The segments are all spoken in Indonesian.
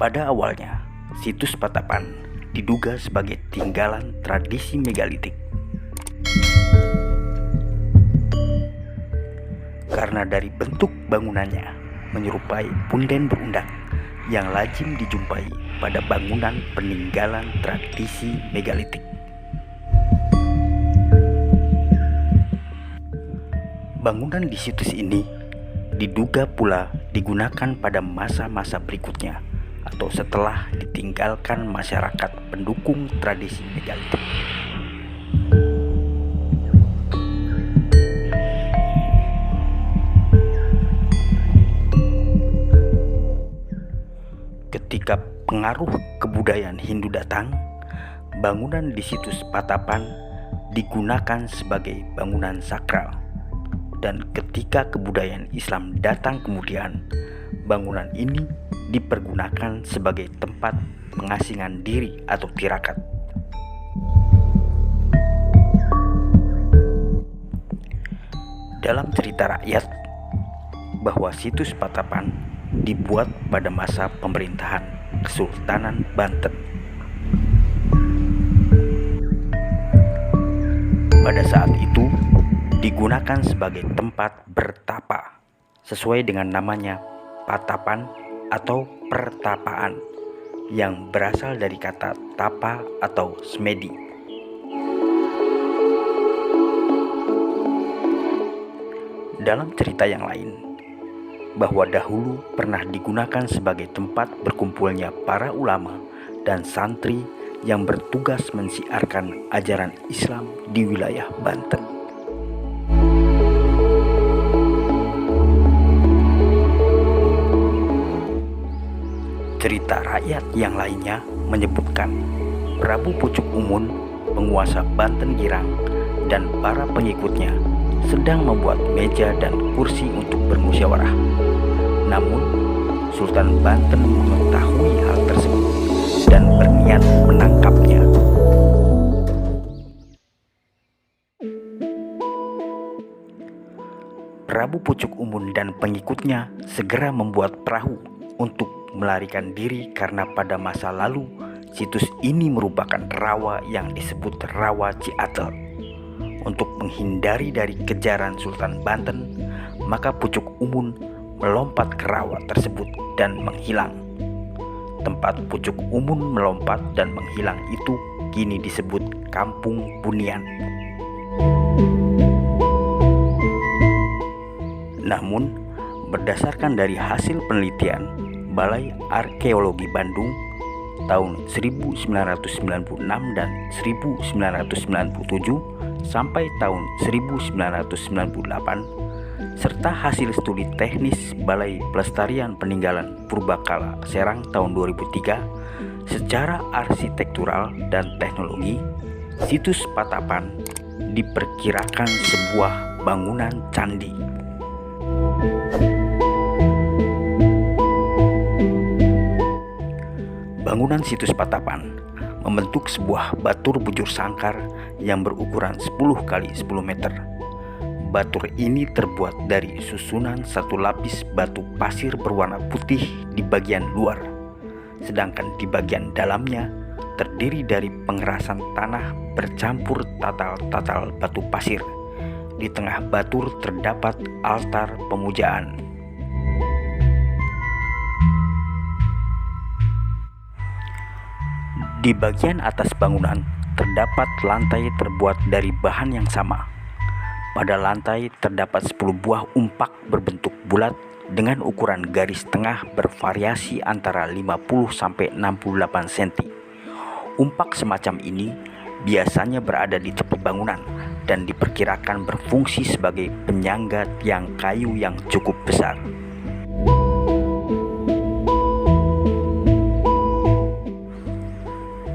Pada awalnya, situs Patapan diduga sebagai tinggalan tradisi megalitik. Karena dari bentuk bangunannya menyerupai punden berundak yang lazim dijumpai pada bangunan peninggalan tradisi megalitik. Bangunan di situs ini diduga pula digunakan pada masa-masa berikutnya atau setelah ditinggalkan masyarakat pendukung tradisi megalitik. Ketika pengaruh kebudayaan Hindu datang, bangunan di situs Patapan digunakan sebagai bangunan sakral. Dan ketika kebudayaan Islam datang kemudian, bangunan ini dipergunakan sebagai tempat pengasingan diri atau tirakat. Dalam cerita rakyat, bahwa situs Patapan dibuat pada masa pemerintahan Kesultanan Banten. Pada saat itu digunakan sebagai tempat bertapa sesuai dengan namanya Patapan atau pertapaan yang berasal dari kata tapa atau semedi. Dalam cerita yang lain, bahwa dahulu pernah digunakan sebagai tempat berkumpulnya para ulama dan santri yang bertugas mensiarkan ajaran Islam di wilayah Banten. Cerita rakyat yang lainnya menyebutkan Prabu Pucuk Umun, penguasa Banten Girang, dan para pengikutnya sedang membuat meja dan kursi untuk bermusyawarah. Namun, Sultan Banten mengetahui hal tersebut dan berniat menangkapnya. Prabu Pucuk Umun dan pengikutnya segera membuat perahu untuk melarikan diri karena pada masa lalu situs ini merupakan rawa yang disebut Rawa Ciatel. Untuk menghindari dari kejaran Sultan Banten, maka Pucuk Umun melompat ke rawa tersebut dan menghilang. Tempat Pucuk Umun melompat dan menghilang itu kini disebut Kampung Bunian. Namun, berdasarkan dari hasil penelitian Balai Arkeologi Bandung tahun 1996 dan 1997 sampai tahun 1998 serta hasil studi teknis Balai Pelestarian Peninggalan Purbakala Serang tahun 2003, secara arsitektural dan teknologi, situs Patapan diperkirakan sebuah bangunan candi. Bangunan situs Patapan membentuk sebuah batur bujur sangkar yang berukuran 10 kali 10 meter. Batur ini terbuat dari susunan satu lapis batu pasir berwarna putih di bagian luar, sedangkan di bagian dalamnya terdiri dari pengerasan tanah bercampur tatal-tatal batu pasir. Di tengah batur terdapat altar pemujaan. Di bagian atas bangunan terdapat lantai terbuat dari bahan yang sama. Pada lantai terdapat 10 buah umpak berbentuk bulat dengan ukuran garis tengah bervariasi antara 50 sampai 68 cm. Umpak semacam ini biasanya berada di tepi bangunan dan diperkirakan berfungsi sebagai penyangga tiang kayu yang cukup besar.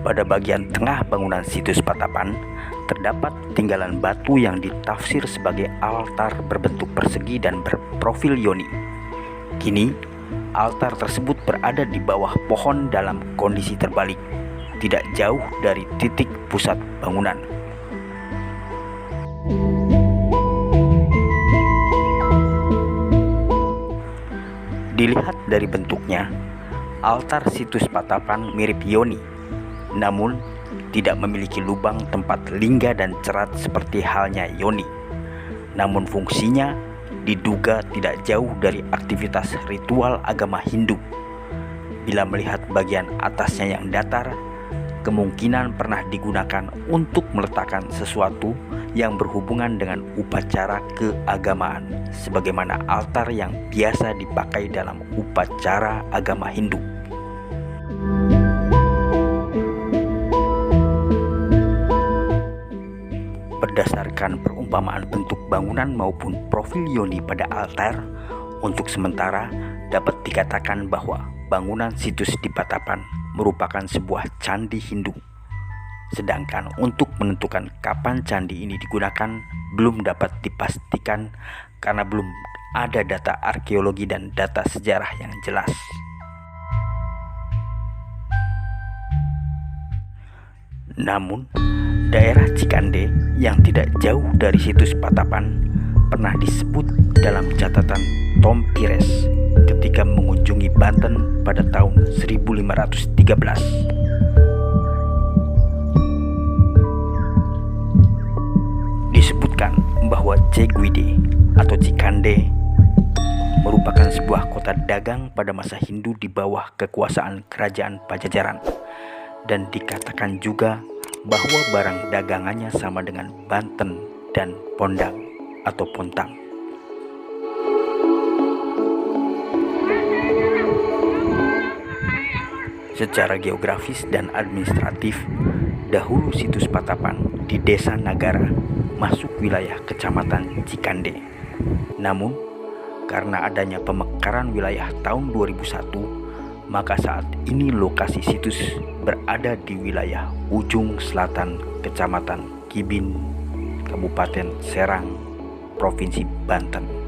Pada bagian tengah bangunan situs Patapan terdapat tinggalan batu yang ditafsir sebagai altar berbentuk persegi dan berprofil yoni. Kini, altar tersebut berada di bawah pohon dalam kondisi terbalik, tidak jauh dari titik pusat bangunan. Dilihat dari bentuknya, altar situs Patapan mirip Yoni, namun tidak memiliki lubang tempat lingga dan cerat seperti halnya Yoni. Namun fungsinya diduga tidak jauh dari aktivitas ritual agama Hindu. Bila melihat bagian atasnya yang datar, kemungkinan pernah digunakan untuk meletakkan sesuatu yang berhubungan dengan upacara keagamaan, sebagaimana altar yang biasa dipakai dalam upacara agama Hindu. Berdasarkan perumpamaan bentuk bangunan maupun profil Yoni pada altar, untuk sementara dapat dikatakan bahwa bangunan situs di Patapan merupakan sebuah candi Hindu. Sedangkan untuk menentukan kapan candi ini digunakan belum dapat dipastikan karena belum ada data arkeologi dan data sejarah yang jelas. Namun, daerah Cikande yang tidak jauh dari situs Patapan pernah disebut dalam catatan Tom Pires ketika mengunjungi Banten pada tahun 1513. Disebutkan bahwa Ceguide atau Cikande merupakan sebuah kota dagang pada masa Hindu di bawah kekuasaan kerajaan Pajajaran, dan dikatakan juga bahwa barang dagangannya sama dengan Banten dan Pondang atau Pontang. Secara geografis dan administratif, dahulu situs Patapan di Desa Nagara masuk wilayah Kecamatan Cikande. Namun, karena adanya pemekaran wilayah tahun 2001, maka saat ini lokasi situs berada di wilayah ujung selatan Kecamatan Kibin, Kabupaten Serang, Provinsi Banten.